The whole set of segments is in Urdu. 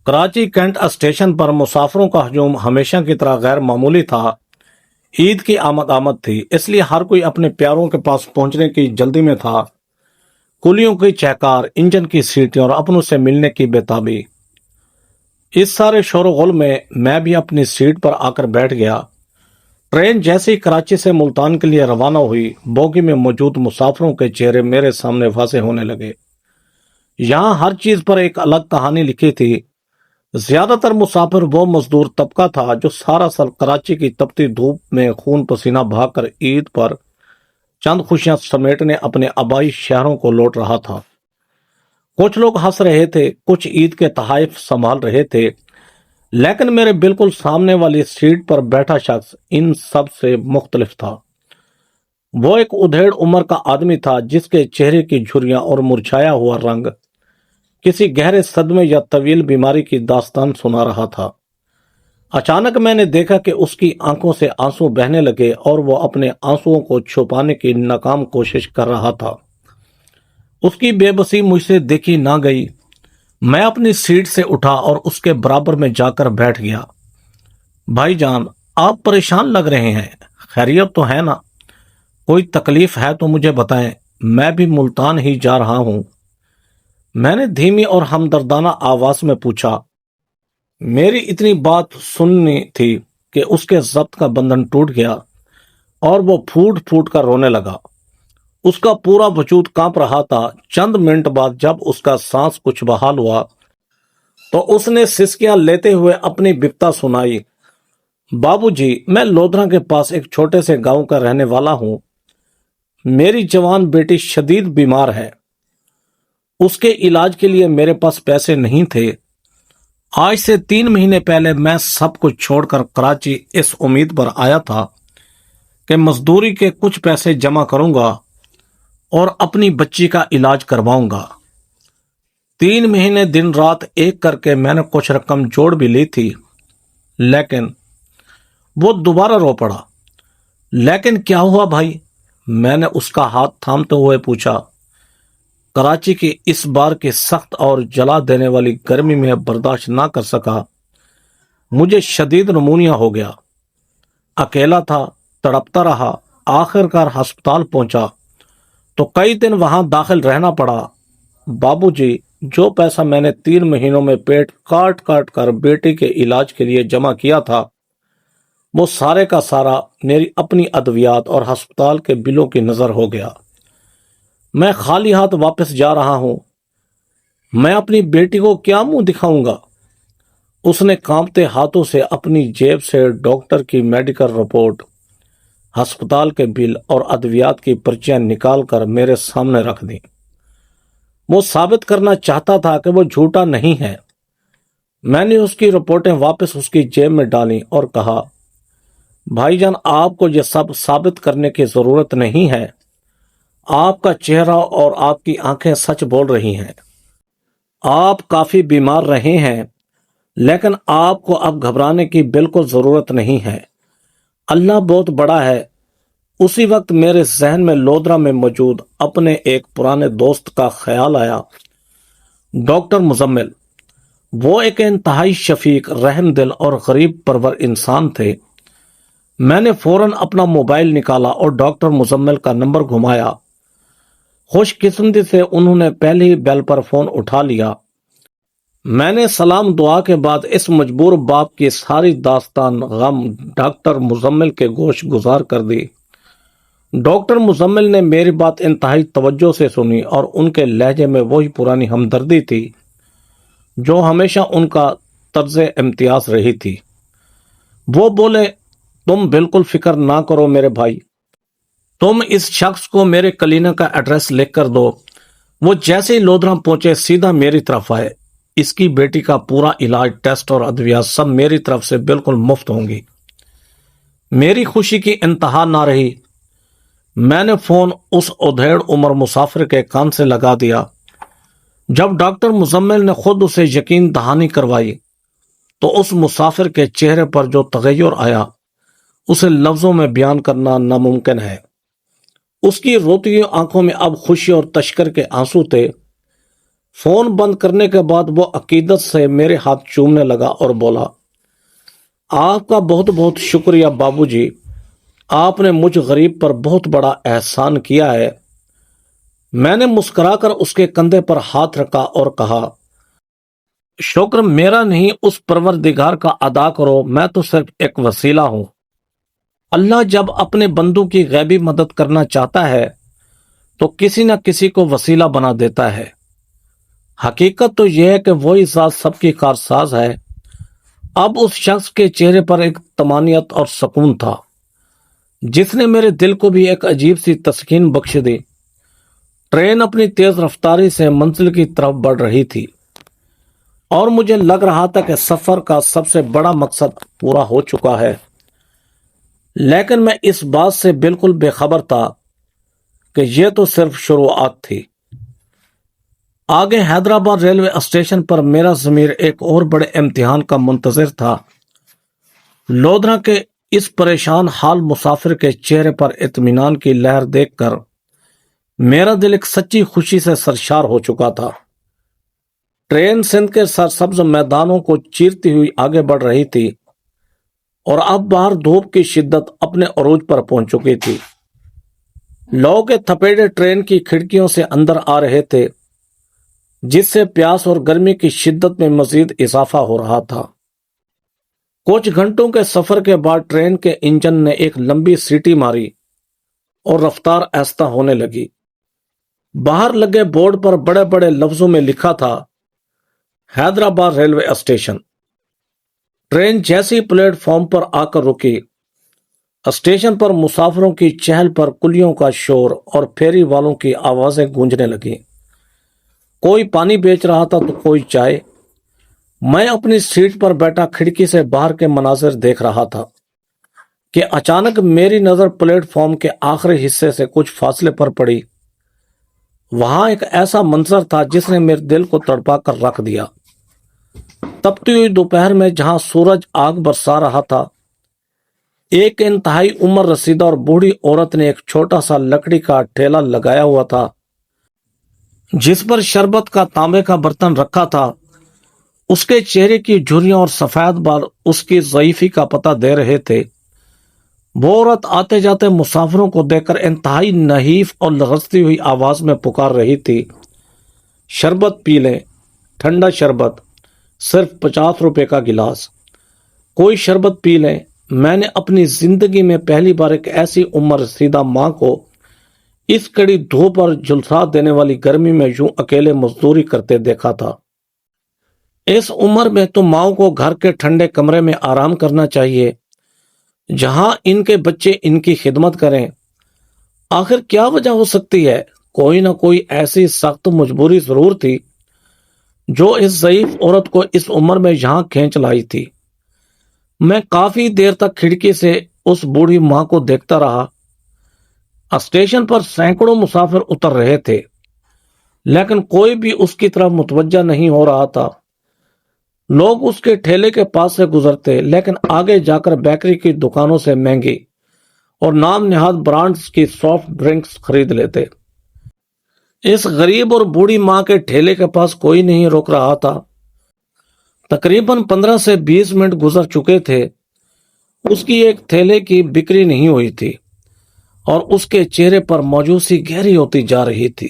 کراچی کینٹ اسٹیشن پر مسافروں کا ہجوم ہمیشہ کی طرح غیر معمولی تھا۔ عید کی آمد تھی، اس لیے ہر کوئی اپنے پیاروں کے پاس پہنچنے کی جلدی میں تھا۔ کلیوں کی چہکار، انجن کی سیٹیاں اور اپنوں سے ملنے کی بےتابی، اس سارے شور و غل میں بھی اپنی سیٹ پر آ کر بیٹھ گیا۔ ٹرین جیسے ہی کراچی سے ملتان کے لیے روانہ ہوئی، بوگی میں موجود مسافروں کے چہرے میرے سامنے واضح ہونے لگے۔ یہاں ہر چیز پر ایک الگ کہانی لکھی تھی۔ زیادہ تر مسافر وہ مزدور طبقہ تھا جو سارا سال کراچی کی تپتی دھوپ میں خون پسینہ بہا کر عید پر چند خوشیاں سمیٹنے اپنے آبائی شہروں کو لوٹ رہا تھا۔ کچھ لوگ ہنس رہے تھے، کچھ عید کے تحائف سنبھال رہے تھے، لیکن میرے بالکل سامنے والی سیٹ پر بیٹھا شخص ان سب سے مختلف تھا۔ وہ ایک ادھیڑ عمر کا آدمی تھا جس کے چہرے کی جھریاں اور مرجھایا ہوا رنگ کسی گہرے صدمے یا طویل بیماری کی داستان سنا رہا تھا۔ اچانک میں نے دیکھا کہ اس کی آنکھوں سے آنسو بہنے لگے اور وہ اپنے آنسوؤں کو چھپانے کی ناکام کوشش کر رہا تھا۔ اس کی بے بسی مجھ سے دیکھی نہ گئی۔ میں اپنی سیٹ سے اٹھا اور اس کے برابر میں جا کر بیٹھ گیا۔ بھائی جان، آپ پریشان لگ رہے ہیں، خیریت تو ہے نا؟ کوئی تکلیف ہے تو مجھے بتائیں، میں بھی ملتان ہی جا رہا ہوں۔ میں نے دھیمی اور ہمدردانہ آواز میں پوچھا۔ میری اتنی بات سننی تھی کہ اس کے ضبط کا بندھن ٹوٹ گیا اور وہ پھوٹ پھوٹ کر رونے لگا۔ اس کا پورا وجود کانپ رہا تھا۔ چند منٹ بعد جب اس کا سانس کچھ بحال ہوا تو اس نے سسکیاں لیتے ہوئے اپنی بپتا سنائی۔ بابو جی، میں لودھرا کے پاس ایک چھوٹے سے گاؤں کا رہنے والا ہوں۔ میری جوان بیٹی شدید بیمار ہے۔ اس کے علاج کے لیے میرے پاس پیسے نہیں تھے۔ آج سے 3 مہینے پہلے میں سب کچھ چھوڑ کر کراچی اس امید پر آیا تھا کہ مزدوری کے کچھ پیسے جمع کروں گا اور اپنی بچی کا علاج کرواؤں گا۔ 3 مہینے دن رات ایک کر کے میں نے کچھ رقم جوڑ بھی لی تھی، لیکن وہ دوبارہ رو پڑا۔ لیکن کیا ہوا بھائی؟ میں نے اس کا ہاتھ تھامتے ہوئے پوچھا۔ کراچی کی اس بار کی سخت اور جلا دینے والی گرمی میں برداشت نہ کر سکا۔ مجھے شدید نمونیا ہو گیا۔ اکیلا تھا، تڑپتا رہا، آخر کار ہسپتال پہنچا تو کئی دن وہاں داخل رہنا پڑا۔ بابو جی، جو پیسہ میں نے 3 مہینوں میں پیٹ کاٹ کاٹ کر بیٹی کے علاج کے لیے جمع کیا تھا، وہ سارے کا سارا میری اپنی ادویات اور ہسپتال کے بلوں کی نظر ہو گیا۔ میں خالی ہاتھ واپس جا رہا ہوں۔ میں اپنی بیٹی کو کیا منہ دکھاؤں گا؟ اس نے کانپتے ہاتھوں سے اپنی جیب سے ڈاکٹر کی میڈیکل رپورٹ، ہسپتال کے بل اور ادویات کی پرچیاں نکال کر میرے سامنے رکھ دیں۔ وہ ثابت کرنا چاہتا تھا کہ وہ جھوٹا نہیں ہے۔ میں نے اس کی رپورٹیں واپس اس کی جیب میں ڈالیں اور کہا، بھائی جان، آپ کو یہ سب ثابت کرنے کی ضرورت نہیں ہے۔ آپ کا چہرہ اور آپ کی آنکھیں سچ بول رہی ہیں۔ آپ کافی بیمار رہے ہیں، لیکن آپ کو اب گھبرانے کی بالکل ضرورت نہیں ہے۔ اللہ بہت بڑا ہے۔ اسی وقت میرے ذہن میں لودھرا میں موجود اپنے ایک پرانے دوست کا خیال آیا، ڈاکٹر مزمل۔ وہ ایک انتہائی شفیق، رحم دل اور غریب پرور انسان تھے۔ میں نے فوراً اپنا موبائل نکالا اور ڈاکٹر مزمل کا نمبر گھمایا۔ خوش قسمتی سے انہوں نے پہلی بیل پر فون اٹھا لیا۔ میں نے سلام دعا کے بعد اس مجبور باپ کی ساری داستان غم ڈاکٹر مزمل کے گوش گزار کر دی۔ ڈاکٹر مزمل نے میری بات انتہائی توجہ سے سنی اور ان کے لہجے میں وہی پرانی ہمدردی تھی جو ہمیشہ ان کا طرز امتیاز رہی تھی۔ وہ بولے، تم بالکل فکر نہ کرو میرے بھائی، تم اس شخص کو میرے کلینک کا ایڈریس لکھ کر دو۔ وہ جیسے ہی لودھرا پہنچے سیدھا میری طرف آئے۔ اس کی بیٹی کا پورا علاج، ٹیسٹ اور ادویات سب میری طرف سے بالکل مفت ہوں گی۔ میری خوشی کی انتہا نہ رہی۔ میں نے فون اس ادھیڑ عمر مسافر کے کان سے لگا دیا۔ جب ڈاکٹر مزمل نے خود اسے یقین دہانی کروائی تو اس مسافر کے چہرے پر جو تغیر آیا اسے لفظوں میں بیان کرنا ناممکن ہے۔ اس کی روتی ہوئی آنکھوں میں اب خوشی اور تشکر کے آنسو تھے۔ فون بند کرنے کے بعد وہ عقیدت سے میرے ہاتھ چومنے لگا اور بولا، آپ کا بہت بہت شکریہ بابو جی، آپ نے مجھ غریب پر بہت بڑا احسان کیا ہے۔ میں نے مسکرا کر اس کے کندھے پر ہاتھ رکھا اور کہا، شکر میرا نہیں، اس پروردگار کا ادا کرو، میں تو صرف ایک وسیلہ ہوں۔ اللہ جب اپنے بندوں کی غیبی مدد کرنا چاہتا ہے تو کسی نہ کسی کو وسیلہ بنا دیتا ہے۔ حقیقت تو یہ ہے کہ وہی ذات سب کی کارساز ہے۔ اب اس شخص کے چہرے پر ایک طمانینت اور سکون تھا جس نے میرے دل کو بھی ایک عجیب سی تسکین بخش دی۔ ٹرین اپنی تیز رفتاری سے منزل کی طرف بڑھ رہی تھی اور مجھے لگ رہا تھا کہ سفر کا سب سے بڑا مقصد پورا ہو چکا ہے، لیکن میں اس بات سے بالکل بے خبر تھا کہ یہ تو صرف شروعات تھی۔ آگے حیدرآباد ریلوے اسٹیشن پر میرا ضمیر ایک اور بڑے امتحان کا منتظر تھا۔ لودھرا کے اس پریشان حال مسافر کے چہرے پر اطمینان کی لہر دیکھ کر میرا دل ایک سچی خوشی سے سرشار ہو چکا تھا۔ ٹرین سندھ کے سرسبز میدانوں کو چیرتی ہوئی آگے بڑھ رہی تھی اور اب باہر دھوپ کی شدت اپنے عروج پر پہنچ چکی تھی۔ لو کے تھپیڑے ٹرین کی کھڑکیوں سے اندر آ رہے تھے جس سے پیاس اور گرمی کی شدت میں مزید اضافہ ہو رہا تھا۔ کچھ گھنٹوں کے سفر کے بعد ٹرین کے انجن نے ایک لمبی سیٹی ماری اور رفتار آہستہ ہونے لگی۔ باہر لگے بورڈ پر بڑے بڑے لفظوں میں لکھا تھا، حیدرآباد ریلوے اسٹیشن۔ ٹرین جیسی پلیٹ فارم پر آ کر رکی، اسٹیشن پر مسافروں کی چہل پر کلیوں کا شور اور پھیری والوں کی آوازیں گونجنے لگیں۔ کوئی پانی بیچ رہا تھا تو کوئی چائے۔ میں اپنی سیٹ پر بیٹھا کھڑکی سے باہر کے مناظر دیکھ رہا تھا کہ اچانک میری نظر پلیٹ فارم کے آخری حصے سے کچھ فاصلے پر پڑی۔ وہاں ایک ایسا منظر تھا جس نے میرے دل کو تڑپا کر رکھ دیا۔ تپتی ہوئی دوپہر میں جہاں سورج آگ برسا رہا تھا، ایک انتہائی عمر رسیدہ اور بوڑھی عورت نے ایک چھوٹا سا لکڑی کا ٹھیلا لگایا ہوا تھا جس پر شربت کا تانبے کا برتن رکھا تھا۔ اس کے چہرے کی جھریاں اور سفید بال اس کی ضعیفی کا پتہ دے رہے تھے۔ وہ عورت آتے جاتے مسافروں کو دیکھ کر انتہائی نحیف اور لرزتی ہوئی آواز میں پکار رہی تھی، شربت پی لیں، ٹھنڈا شربت، صرف 50 روپے کا گلاس، کوئی شربت پی لیں۔ میں نے اپنی زندگی میں پہلی بار ایک ایسی عمر رسیدہ ماں کو اس کڑی دھوپ اور جھلسا دینے والی گرمی میں یوں اکیلے مزدوری کرتے دیکھا تھا۔ اس عمر میں تو ماؤں کو گھر کے ٹھنڈے کمرے میں آرام کرنا چاہیے جہاں ان کے بچے ان کی خدمت کریں۔ آخر کیا وجہ ہو سکتی ہے؟ کوئی نہ کوئی ایسی سخت مجبوری ضرور تھی جو اس ضعیف عورت کو اس عمر میں یہاں کھینچ لائی تھی۔ میں کافی دیر تک کھڑکی سے اس بوڑھی ماں کو دیکھتا رہا۔ اسٹیشن پر سینکڑوں مسافر اتر رہے تھے لیکن کوئی بھی اس کی طرف متوجہ نہیں ہو رہا تھا۔ لوگ اس کے ٹھیلے کے پاس سے گزرتے لیکن آگے جا کر بیکری کی دکانوں سے مہنگی اور نام نہاد برانڈز کی سافٹ ڈرنکس خرید لیتے۔ اس غریب اور بوڑھی ماں کے ٹھیلے کے پاس کوئی نہیں روک رہا تھا۔ تقریباً 15 سے 20 منٹ گزر چکے تھے، اس کی ایک تھیلے کی بکری نہیں ہوئی تھی اور اس کے چہرے پر مایوسی گہری ہوتی جا رہی تھی۔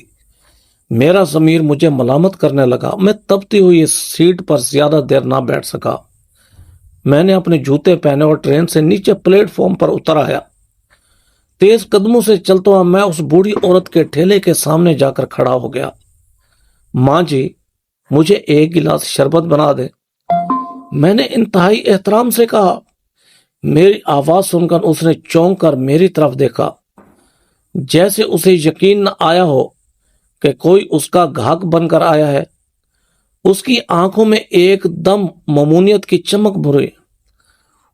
میرا ضمیر مجھے ملامت کرنے لگا۔ میں تپتی ہوئی اس سیٹ پر زیادہ دیر نہ بیٹھ سکا۔ میں نے اپنے جوتے پہنے اور ٹرین سے نیچے پلیٹ فارم پر اتر آیا۔ تیز قدموں سے چلتا ہوا میں اس بوڑھی عورت کے ٹھیلے کے سامنے جا کر کھڑا ہو گیا۔ ماں جی، مجھے ایک گلاس شربت بنا دے، میں نے انتہائی احترام سے کہا۔ میری آواز سن کر اس نے چونک کر میری طرف دیکھا، جیسے اسے یقین نہ آیا ہو کہ کوئی اس کا گاہک بن کر آیا ہے۔ اس کی آنکھوں میں ایک دم ممنونیت کی چمک بھری۔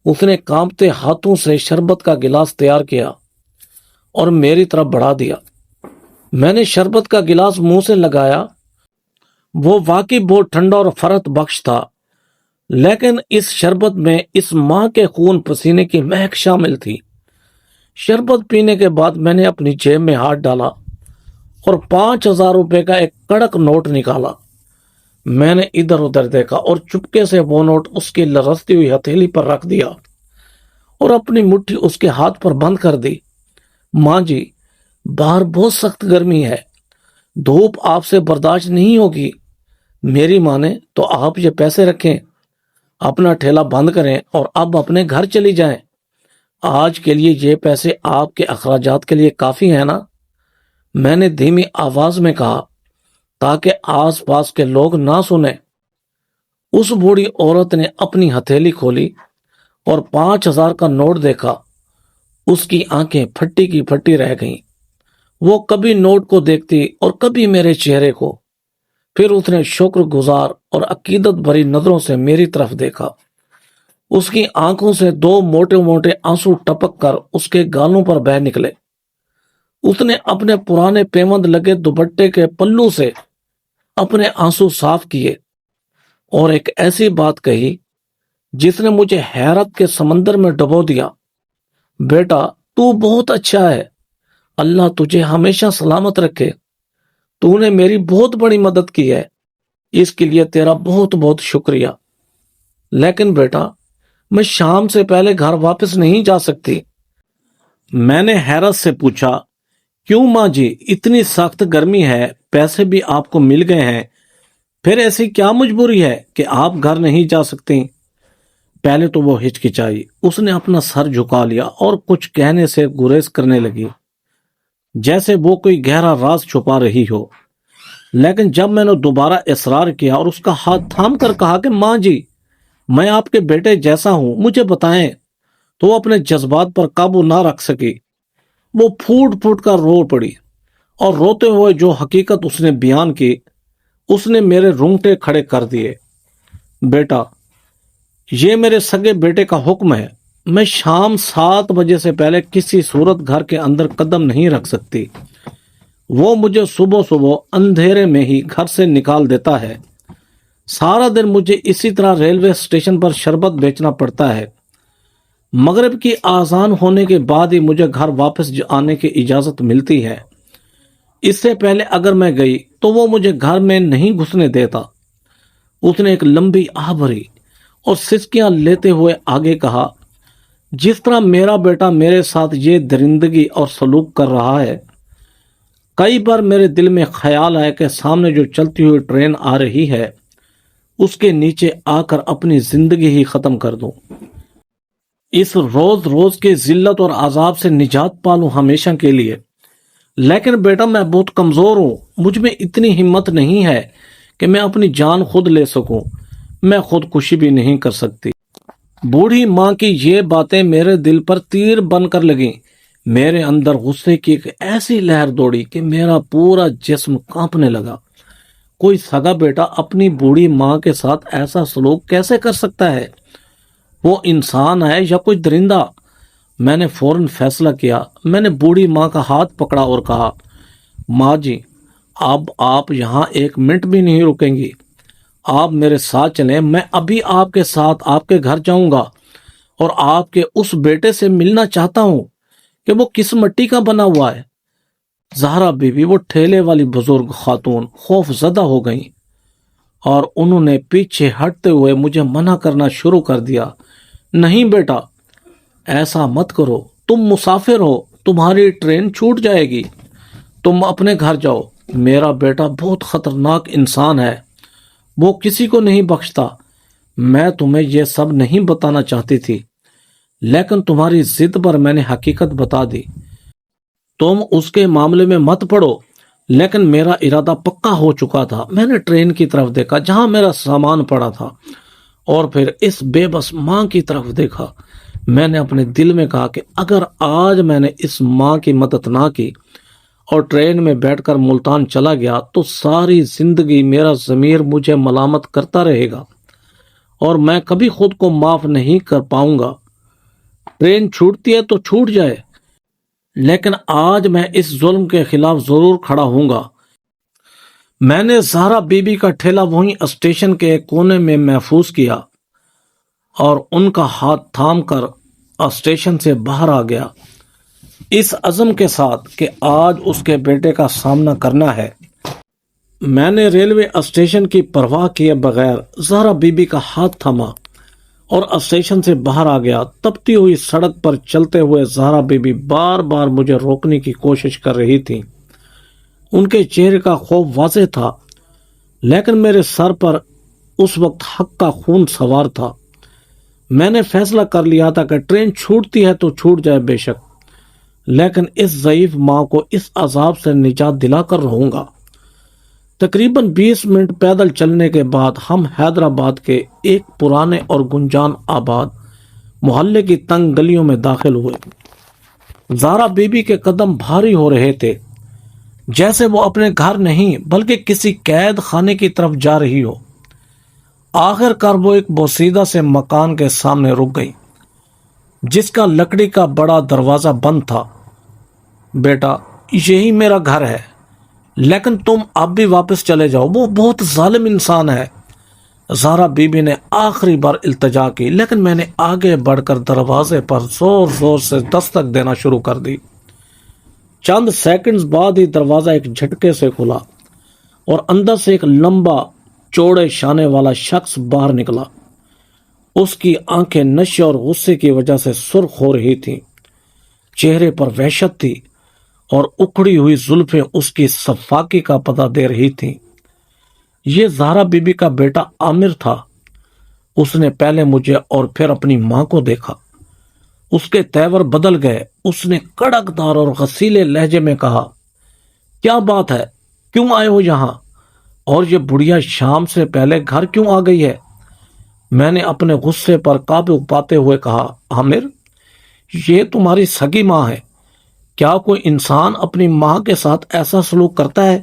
اس نے کانپتے ہاتھوں سے شربت کا گلاس تیار کیا اور میری طرف بڑھا دیا۔ میں نے شربت کا گلاس منہ سے لگایا۔ وہ واقعی بہت ٹھنڈا اور فرحت بخش تھا، لیکن اس شربت میں اس ماں کے خون پسینے کی مہک شامل تھی۔ شربت پینے کے بعد میں نے اپنی جیب میں ہاتھ ڈالا اور 5000 روپے کا ایک کڑک نوٹ نکالا۔ میں نے ادھر ادھر دیکھا اور چپکے سے وہ نوٹ اس کی لرزتی ہوئی ہتھیلی پر رکھ دیا اور اپنی مٹھی اس کے ہاتھ پر بند کر دی۔ ماں جی، باہر بہت سخت گرمی ہے، دھوپ آپ سے برداشت نہیں ہوگی۔ میری ماں نے تو آپ یہ پیسے رکھیں، اپنا ٹھیلا بند کریں اور اب اپنے گھر چلی جائیں۔ آج کے لیے یہ پیسے آپ کے اخراجات کے لیے کافی ہیں نا؟ میں نے دھیمی آواز میں کہا تاکہ آس پاس کے لوگ نہ سنیں۔ اس بوڑھی عورت نے اپنی ہتھیلی کھولی اور 5,000 کا نوٹ دیکھا۔ اس کی آنکھیں پھٹی کی پھٹی رہ گئیں۔ وہ کبھی نوٹ کو دیکھتی اور کبھی میرے چہرے کو، پھر اس نے شکر گزار اور عقیدت بھری نظروں سے میری طرف دیکھا۔ اس کی آنکھوں سے 2 موٹے موٹے آنسو ٹپک کر اس کے گالوں پر بہہ نکلے۔ اس نے اپنے پرانے پیوند لگے دوپٹے کے پلو سے اپنے آنسو صاف کیے اور ایک ایسی بات کہی جس نے مجھے حیرت کے سمندر میں ڈبو دیا۔ بیٹا، تو بہت اچھا ہے، اللہ تجھے ہمیشہ سلامت رکھے۔ تو نے میری بہت بڑی مدد کی ہے، اس کے لیے تیرا بہت بہت شکریہ۔ لیکن بیٹا، میں شام سے پہلے گھر واپس نہیں جا سکتی۔ میں نے حیرت سے پوچھا، کیوں ماں جی؟ اتنی سخت گرمی ہے، پیسے بھی آپ کو مل گئے ہیں، پھر ایسی کیا مجبوری ہے کہ آپ گھر نہیں جا سکتی؟ پہلے تو وہ ہچکچائی، اس نے اپنا سر جھکا لیا اور کچھ کہنے سے گریز کرنے لگی، جیسے وہ کوئی گہرا راز چھپا رہی ہو۔ لیکن جب میں نے دوبارہ اصرار کیا اور اس کا ہاتھ تھام کر کہا کہ ماں جی، میں آپ کے بیٹے جیسا ہوں، مجھے بتائیں، تو وہ اپنے جذبات پر قابو نہ رکھ سکی۔ وہ پھوٹ پھوٹ کر رو پڑی اور روتے ہوئے جو حقیقت اس نے بیان کی، اس نے میرے رونگٹے کھڑے کر دیے۔ بیٹا، یہ میرے سگے بیٹے کا حکم ہے، میں شام 7 بجے سے پہلے کسی صورت گھر کے اندر قدم نہیں رکھ سکتی۔ وہ مجھے صبح صبح اندھیرے میں ہی گھر سے نکال دیتا ہے۔ سارا دن مجھے اسی طرح ریلوے اسٹیشن پر شربت بیچنا پڑتا ہے۔ مغرب کی آذان ہونے کے بعد ہی مجھے گھر واپس آنے کی اجازت ملتی ہے۔ اس سے پہلے اگر میں گئی تو وہ مجھے گھر میں نہیں گھسنے دیتا۔ اس نے ایک لمبی آہ بھری اور سسکیاں لیتے ہوئے آگے کہا، جس طرح میرا بیٹا میرے ساتھ یہ درندگی اور سلوک کر رہا ہے، کئی بار میرے دل میں خیال آیا کہ سامنے جو چلتی ہوئی ٹرین آ رہی ہے، اس کے نیچے آ کر اپنی زندگی ہی ختم کر دوں۔ اس روز روز کے ذلت اور عذاب سے نجات پالوں ہمیشہ کے لیے۔ لیکن بیٹا، میں بہت کمزور ہوں، مجھ میں اتنی ہمت نہیں ہے کہ میں اپنی جان خود لے سکوں، میں خودکشی بھی نہیں کر سکتی۔ بوڑھی ماں کی یہ باتیں میرے دل پر تیر بن کر لگیں۔ میرے اندر غصے کی ایک ایسی لہر دوڑی کہ میرا پورا جسم کانپنے لگا۔ کوئی سگا بیٹا اپنی بوڑھی ماں کے ساتھ ایسا سلوک کیسے کر سکتا ہے؟ وہ انسان ہے یا کوئی درندہ؟ میں نے فوراً فیصلہ کیا۔ میں نے بوڑھی ماں کا ہاتھ پکڑا اور کہا، ماں جی، اب آپ یہاں 1 منٹ بھی نہیں رکیں گی، آپ میرے ساتھ چلیں۔ میں ابھی آپ کے ساتھ آپ کے گھر جاؤں گا اور آپ کے اس بیٹے سے ملنا چاہتا ہوں کہ وہ کس مٹی کا بنا ہوا ہے۔ زہرا بی بی، وہ ٹھیلے والی بزرگ خاتون، خوف زدہ ہو گئیں اور انہوں نے پیچھے ہٹتے ہوئے مجھے منع کرنا شروع کر دیا۔ نہیں بیٹا، ایسا مت کرو، تم مسافر ہو، تمہاری ٹرین چھوٹ جائے گی، تم اپنے گھر جاؤ۔ میرا بیٹا بہت خطرناک انسان ہے، وہ کسی کو نہیں بخشتا۔ میں تمہیں یہ سب نہیں بتانا چاہتی تھی، لیکن تمہاری ضد پر میں نے حقیقت بتا دی۔ تم اس کے معاملے میں مت پڑو۔ لیکن میرا ارادہ پکا ہو چکا تھا۔ میں نے ٹرین کی طرف دیکھا جہاں میرا سامان پڑا تھا، اور پھر اس بے بس ماں کی طرف دیکھا۔ میں نے اپنے دل میں کہا کہ اگر آج میں نے اس ماں کی مدد نہ کی اور ٹرین میں بیٹھ کر ملتان چلا گیا تو ساری زندگی میرا ضمیر مجھے ملامت کرتا رہے گا اور میں کبھی خود کو معاف نہیں کر پاؤں گا۔ ٹرین چھوٹتی ہے تو چھوٹ جائے، لیکن آج میں اس ظلم کے خلاف ضرور کھڑا ہوں گا۔ میں نے زہرا بی بی کا ٹھیلا وہیں اسٹیشن کے ایک کونے میں محفوظ کیا اور ان کا ہاتھ تھام کر اسٹیشن سے باہر آ گیا، اس عزم کے ساتھ کہ آج اس کے بیٹے کا سامنا کرنا ہے۔ میں نے ریلوے اسٹیشن کی پرواہ کیے بغیر زہرا بی بی کا ہاتھ تھاما اور اسٹیشن سے باہر آ گیا۔ تپتی ہوئی سڑک پر چلتے ہوئے زہرا بی بی بار بار مجھے روکنے کی کوشش کر رہی تھی۔ ان کے چہرے کا خوف واضح تھا، لیکن میرے سر پر اس وقت حق کا خون سوار تھا۔ میں نے فیصلہ کر لیا تھا کہ ٹرین چھوٹتی ہے تو چھوٹ جائے بے شک، لیکن اس ضعیف ماں کو اس عذاب سے نجات دلا کر رہوں گا۔ تقریباً 20 منٹ پیدل چلنے کے بعد ہم حیدرآباد کے ایک پرانے اور گنجان آباد محلے کی تنگ گلیوں میں داخل ہوئے۔ زہرا بی بی کے قدم بھاری ہو رہے تھے، جیسے وہ اپنے گھر نہیں بلکہ کسی قید خانے کی طرف جا رہی ہو۔ آخر کار وہ ایک بوسیدہ سے مکان کے سامنے رک گئی، جس کا لکڑی کا بڑا دروازہ بند تھا۔ بیٹا، یہی میرا گھر ہے، لیکن تم اب بھی واپس چلے جاؤ، وہ بہت ظالم انسان ہے۔ زہرا بی بی نے آخری بار التجا کی، لیکن میں نے آگے بڑھ کر دروازے پر زور زور سے دستک دینا شروع کر دی۔ چند سیکنڈز بعد ہی دروازہ ایک جھٹکے سے کھلا اور اندر سے ایک لمبا چوڑے شانے والا شخص باہر نکلا۔ اس کی آنکھیں نشے اور غصے کی وجہ سے سرخ ہو رہی تھیں، چہرے پر وحشت تھی اور اکھڑی ہوئی زلفیں اس کی صفاقی کا پتہ دے رہی تھیں۔ یہ زہرا بی بی کا بیٹا عامر تھا۔ اس نے پہلے مجھے اور پھر اپنی ماں کو دیکھا۔ اس کے تیور بدل گئے۔ اس نے کڑکدار اور غسیلے لہجے میں کہا، کیا بات ہے، کیوں آئے ہو یہاں؟ اور یہ بڑھیا شام سے پہلے گھر کیوں آ گئی ہے؟ میں نے اپنے غصے پر قابو پاتے ہوئے کہا، عامر، یہ تمہاری سگی ماں ہے۔ کیا کوئی انسان اپنی ماں کے ساتھ ایسا سلوک کرتا ہے؟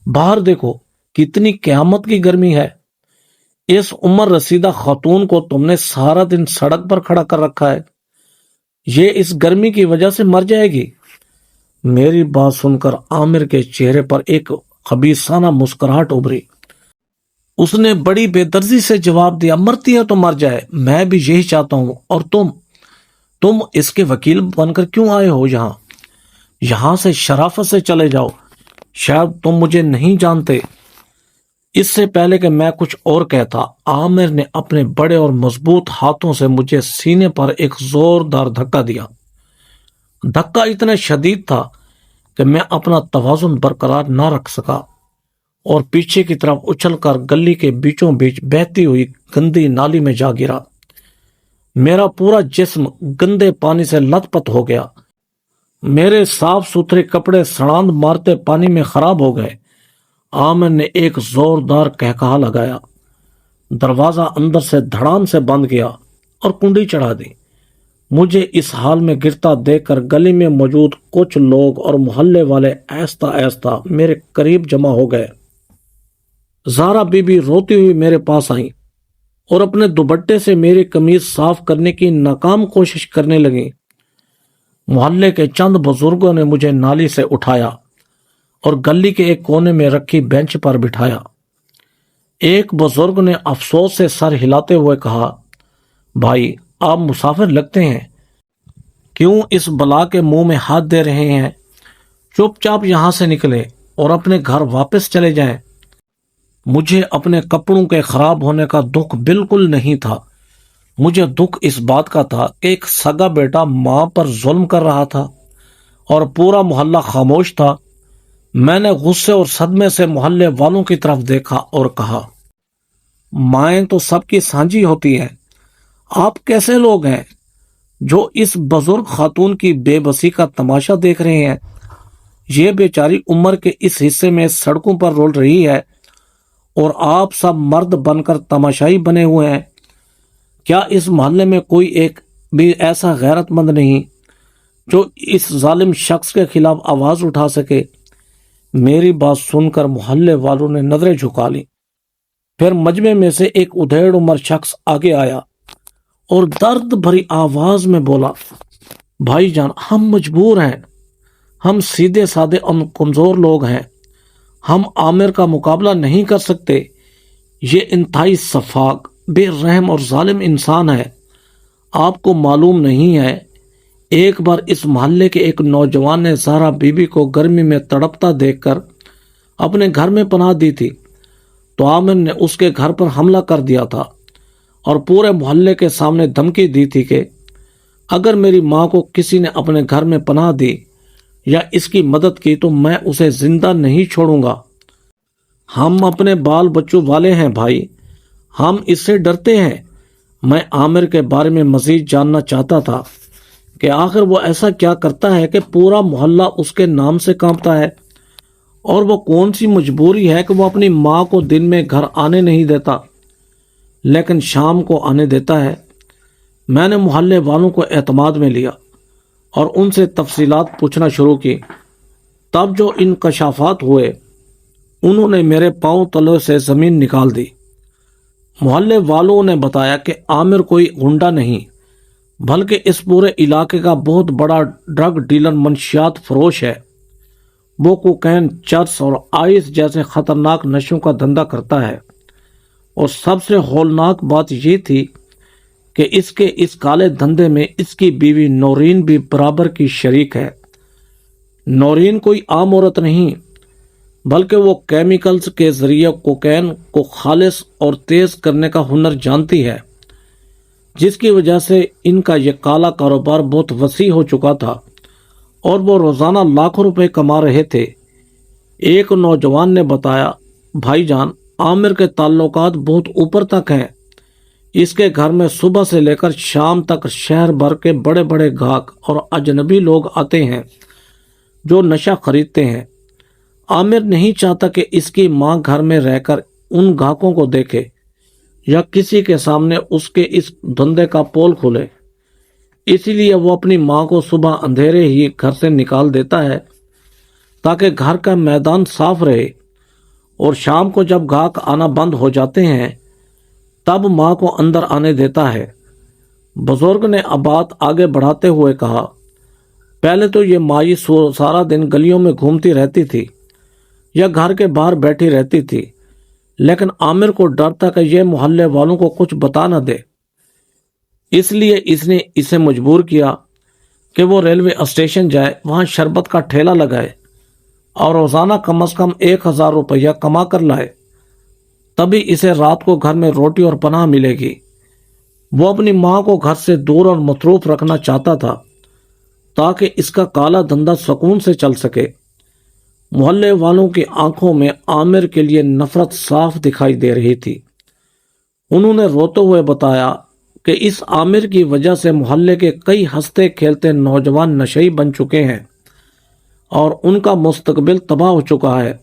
باہر دیکھو، کتنی قیامت کی گرمی ہے۔ اس عمر رسیدہ خاتون کو تم نے سارا دن سڑک پر کھڑا کر رکھا ہے، یہ اس گرمی کی وجہ سے مر جائے گی۔ میری بات سن کر عامر کے چہرے پر ایک خبیثانہ مسکراہٹ ابھری۔ اس نے بڑی بے دردی سے جواب دیا، مرتی ہے تو مر جائے، میں بھی یہی چاہتا ہوں۔ اور تم اس کے وکیل بن کر کیوں آئے ہو یہاں سے شرافت سے چلے جاؤ، شاید تم مجھے نہیں جانتے۔ اس سے پہلے کہ میں کچھ اور کہتا، عامر نے اپنے بڑے اور مضبوط ہاتھوں سے مجھے سینے پر ایک زوردار دھکا دیا۔ دھکا اتنا شدید تھا کہ میں اپنا توازن برقرار نہ رکھ سکا اور پیچھے کی طرف اچھل کر گلی کے بیچوں بیچ بہتی ہوئی گندی نالی میں جا گرا۔ میرا پورا جسم گندے پانی سے لت پت ہو گیا۔ میرے صاف ستھرے کپڑے سڑاند مارتے پانی میں خراب ہو گئے۔ عامر نے ایک زوردار قہقہا لگایا، دروازہ اندر سے دھڑام سے بند کیا اور کنڈی چڑھا دی۔ مجھے اس حال میں گرتا دیکھ کر گلی میں موجود کچھ لوگ اور محلے والے آہستہ آہستہ میرے قریب جمع ہو گئے۔ زہرا بی بی روتی ہوئی میرے پاس آئیں اور اپنے دوپٹے سے میری قمیض صاف کرنے کی ناکام کوشش کرنے لگیں۔ محلے کے چند بزرگوں نے مجھے نالی سے اٹھایا اور گلی کے ایک کونے میں رکھی بینچ پر بٹھایا۔ ایک بزرگ نے افسوس سے سر ہلاتے ہوئے کہا، بھائی، آپ مسافر لگتے ہیں، کیوں اس بلا کے منہ میں ہاتھ دے رہے ہیں؟ چپ چاپ یہاں سے نکلے اور اپنے گھر واپس چلے جائیں۔ مجھے اپنے کپڑوں کے خراب ہونے کا دکھ بالکل نہیں تھا۔ مجھے دکھ اس بات کا تھا کہ ایک سگا بیٹا ماں پر ظلم کر رہا تھا اور پورا محلہ خاموش تھا۔ میں نے غصے اور صدمے سے محلے والوں کی طرف دیکھا اور کہا، مائیں تو سب کی سانجھی ہوتی ہیں، آپ کیسے لوگ ہیں جو اس بزرگ خاتون کی بے بسی کا تماشا دیکھ رہے ہیں؟ یہ بیچاری عمر کے اس حصے میں سڑکوں پر رول رہی ہے اور آپ سب مرد بن کر تماشائی بنے ہوئے ہیں۔ کیا اس محلے میں کوئی ایک بھی ایسا غیرت مند نہیں جو اس ظالم شخص کے خلاف آواز اٹھا سکے؟ میری بات سن کر محلے والوں نے نظریں جھکا لی۔ پھر مجمع میں سے ایک ادھیڑ عمر شخص آگے آیا اور درد بھری آواز میں بولا، بھائی جان، ہم مجبور ہیں، ہم سیدھے سادے اور کمزور لوگ ہیں، ہم عامر کا مقابلہ نہیں کر سکتے۔ یہ انتہائی سفاک، بے رحم اور ظالم انسان ہے۔ آپ کو معلوم نہیں ہے، ایک بار اس محلے کے ایک نوجوان نے زہرا بی بی کو گرمی میں تڑپتا دیکھ کر اپنے گھر میں پناہ دی تھی تو عامر نے اس کے گھر پر حملہ کر دیا تھا اور پورے محلے کے سامنے دھمکی دی تھی کہ اگر میری ماں کو کسی نے اپنے گھر میں پناہ دی یا اس کی مدد کی تو میں اسے زندہ نہیں چھوڑوں گا۔ ہم اپنے بال بچوں والے ہیں بھائی، ہم اس سے ڈرتے ہیں۔ میں عامر کے بارے میں مزید جاننا چاہتا تھا کہ آخر وہ ایسا کیا کرتا ہے کہ پورا محلہ اس کے نام سے کانپتا ہے، اور وہ کون سی مجبوری ہے کہ وہ اپنی ماں کو دن میں گھر آنے نہیں دیتا لیکن شام کو آنے دیتا ہے۔ میں نے محلے والوں کو اعتماد میں لیا اور ان سے تفصیلات پوچھنا شروع کی۔ تب جو انکشافات ہوئے انہوں نے میرے پاؤں تلے سے زمین نکال دی۔ محلے والوں نے بتایا کہ عامر کوئی غنڈہ نہیں بلکہ اس پورے علاقے کا بہت بڑا ڈرگ ڈیلر، منشیات فروش ہے۔ وہ کوکین، چرس اور آئس جیسے خطرناک نشوں کا دھندا کرتا ہے، اور سب سے ہولناک بات یہ تھی کہ اس کے اس کالے دھندے میں اس کی بیوی نورین بھی برابر کی شریک ہے۔ نورین کوئی عام عورت نہیں بلکہ وہ کیمیکلز کے ذریعے کوکین کو خالص اور تیز کرنے کا ہنر جانتی ہے، جس کی وجہ سے ان کا یہ کالا کاروبار بہت وسیع ہو چکا تھا اور وہ روزانہ لاکھوں روپے کما رہے تھے۔ ایک نوجوان نے بتایا، بھائی جان، عامر کے تعلقات بہت اوپر تک ہیں۔ اس کے گھر میں صبح سے لے کر شام تک شہر بھر کے بڑے بڑے گاہک اور اجنبی لوگ آتے ہیں جو نشہ خریدتے ہیں۔ عامر نہیں چاہتا کہ اس کی ماں گھر میں رہ کر ان گاہکوں کو دیکھے یا کسی کے سامنے اس کے اس دھندے کا پول کھولے، اسی لیے وہ اپنی ماں کو صبح اندھیرے ہی گھر سے نکال دیتا ہے تاکہ گھر کا میدان صاف رہے، اور شام کو جب گاہک آنا بند ہو جاتے ہیں تب ماں کو اندر آنے دیتا ہے۔ بزرگ نے بات آگے بڑھاتے ہوئے کہا، پہلے تو یہ مائی سارا دن گلیوں میں گھومتی رہتی تھی یا گھر کے باہر بیٹھی رہتی تھی، لیکن عامر کو ڈر تھا کہ یہ محلے والوں کو کچھ بتا نہ دے، اس لیے اس نے اسے مجبور کیا کہ وہ ریلوے اسٹیشن جائے، وہاں شربت کا ٹھیلا لگائے اور روزانہ کم از کم 1000 روپیہ کما کر لائے، تبھی اسے رات کو گھر میں روٹی اور پناہ ملے گی۔ وہ اپنی ماں کو گھر سے دور اور مصروف رکھنا چاہتا تھا تاکہ اس کا کالا دھندا سکون سے چل سکے۔ محلے والوں کی آنکھوں میں عامر کے لیے نفرت صاف دکھائی دے رہی تھی۔ انہوں نے روتے ہوئے بتایا کہ اس عامر کی وجہ سے محلے کے کئی ہنستے کھیلتے نوجوان نشئی بن چکے ہیں اور ان کا مستقبل تباہ ہو چکا ہے۔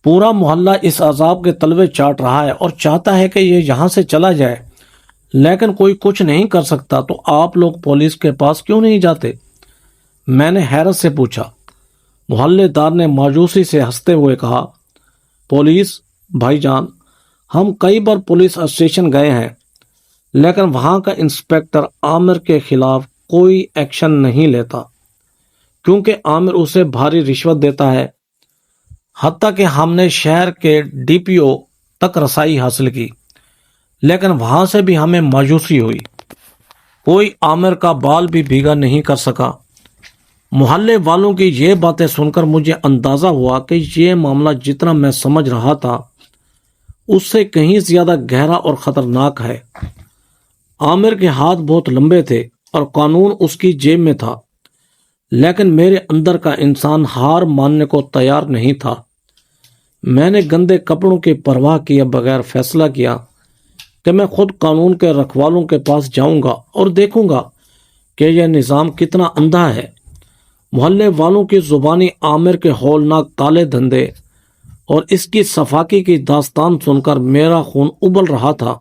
پورا محلہ اس عذاب کے تلوے چاٹ رہا ہے اور چاہتا ہے کہ یہ یہاں سے چلا جائے، لیکن کوئی کچھ نہیں کر سکتا۔ تو آپ لوگ پولیس کے پاس کیوں نہیں جاتے؟ میں نے حیرت سے پوچھا۔ محلے دار نے مایوسی سے ہنستے ہوئے کہا، پولیس بھائی جان، ہم کئی بار پولیس اسٹیشن گئے ہیں لیکن وہاں کا انسپیکٹر عامر کے خلاف کوئی ایکشن نہیں لیتا کیونکہ عامر اسے بھاری رشوت دیتا ہے۔ حتیٰ کہ ہم نے شہر کے DPO تک رسائی حاصل کی لیکن وہاں سے بھی ہمیں مایوسی ہوئی، کوئی عامر کا بال بھی بھیگا نہیں کر سکا۔ محلے والوں کی یہ باتیں سن کر مجھے اندازہ ہوا کہ یہ معاملہ جتنا میں سمجھ رہا تھا اس سے کہیں زیادہ گہرا اور خطرناک ہے۔ عامر کے ہاتھ بہت لمبے تھے اور قانون اس کی جیب میں تھا، لیکن میرے اندر کا انسان ہار ماننے کو تیار نہیں تھا۔ میں نے گندے کپڑوں کی پرواہ کیے بغیر فیصلہ کیا کہ میں خود قانون کے رکھوالوں کے پاس جاؤں گا اور دیکھوں گا کہ یہ نظام کتنا اندھا ہے۔ محلے والوں کی زبانی عامر کے ہولناک کالے دھندے اور اس کی صفاقی کی داستان سن کر میرا خون ابل رہا تھا،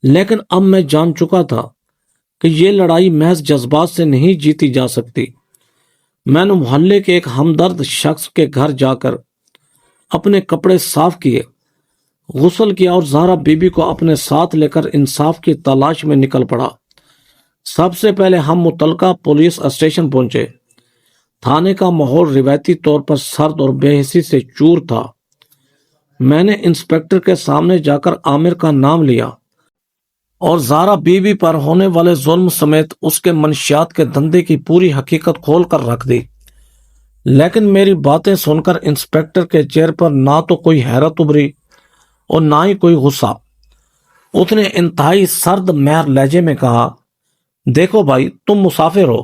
لیکن اب میں جان چکا تھا کہ یہ لڑائی محض جذبات سے نہیں جیتی جا سکتی۔ میں نے محلے کے ایک ہمدرد شخص کے گھر جا کر اپنے کپڑے صاف کیے، غسل کیا اور زہرا بی بی کو اپنے ساتھ لے کر انصاف کی تلاش میں نکل پڑا۔ سب سے پہلے ہم متعلقہ پولیس اسٹیشن پہنچے۔ تھانے کا ماحول روایتی طور پر سرد اور بے حسی سے چور تھا۔ میں نے انسپیکٹر کے سامنے جا کر عامر کا نام لیا اور زہرا بی بی پر ہونے والے ظلم سمیت اس کے منشیات کے دھندے کی پوری حقیقت کھول کر رکھ دی، لیکن میری باتیں سن کر انسپیکٹر کے چہرے پر نہ تو کوئی حیرت ابھری اور نہ ہی کوئی غصہ۔ اس نے انتہائی سرد مہر لہجے میں کہا، دیکھو بھائی، تم مسافر ہو،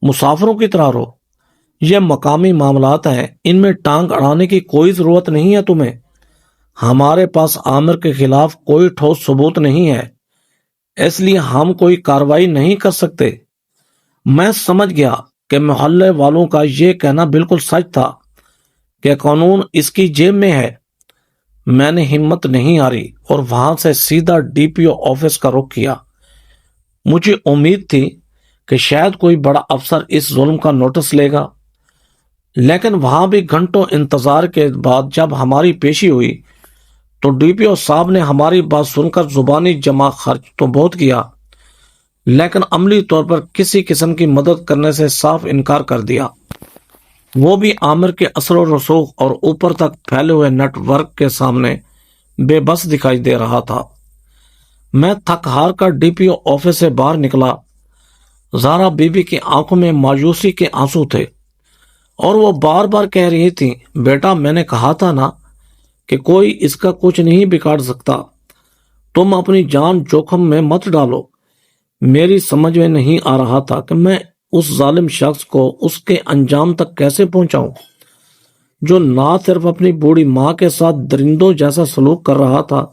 مسافروں کی طرح رہو۔ یہ مقامی معاملات ہیں، ان میں ٹانگ اڑانے کی کوئی ضرورت نہیں ہے تمہیں۔ ہمارے پاس عامر کے خلاف کوئی ٹھوس ثبوت نہیں ہے، اس لیے ہم کوئی کارروائی نہیں کر سکتے۔ میں سمجھ گیا کہ محلے والوں کا یہ کہنا بالکل سچ تھا کہ قانون اس کی جیب میں ہے۔ میں نے ہمت نہیں ہاری اور وہاں سے سیدھا ڈی پی او آفس کا رخ کیا۔ مجھے امید تھی کہ شاید کوئی بڑا افسر اس ظلم کا نوٹس لے گا، لیکن وہاں بھی گھنٹوں انتظار کے بعد جب ہماری پیشی ہوئی تو ڈی پی او صاحب نے ہماری بات سن کر زبانی جمع خرچ تو بہت کیا، لیکن عملی طور پر کسی قسم کی مدد کرنے سے صاف انکار کر دیا۔ وہ بھی عامر کے اثر و رسوخ اور اوپر تک پھیلے ہوئے نیٹ ورک کے سامنے بے بس دکھائی دے رہا تھا۔ میں تھک ہار کر ڈی پی او آفس سے باہر نکلا۔ زہرا بی بی کی آنکھوں میں مایوسی کے آنسو تھے اور وہ بار بار کہہ رہی تھی، بیٹا میں نے کہا تھا نا کہ کوئی اس کا کچھ نہیں بگاڑ سکتا، تم اپنی جان جوخم میں مت ڈالو۔ میری سمجھ میں نہیں آ رہا تھا کہ میں اس ظالم شخص کو اس کے انجام تک کیسے پہنچاؤں، جو نہ صرف اپنی بوڑھی ماں کے ساتھ درندوں جیسا سلوک کر رہا تھا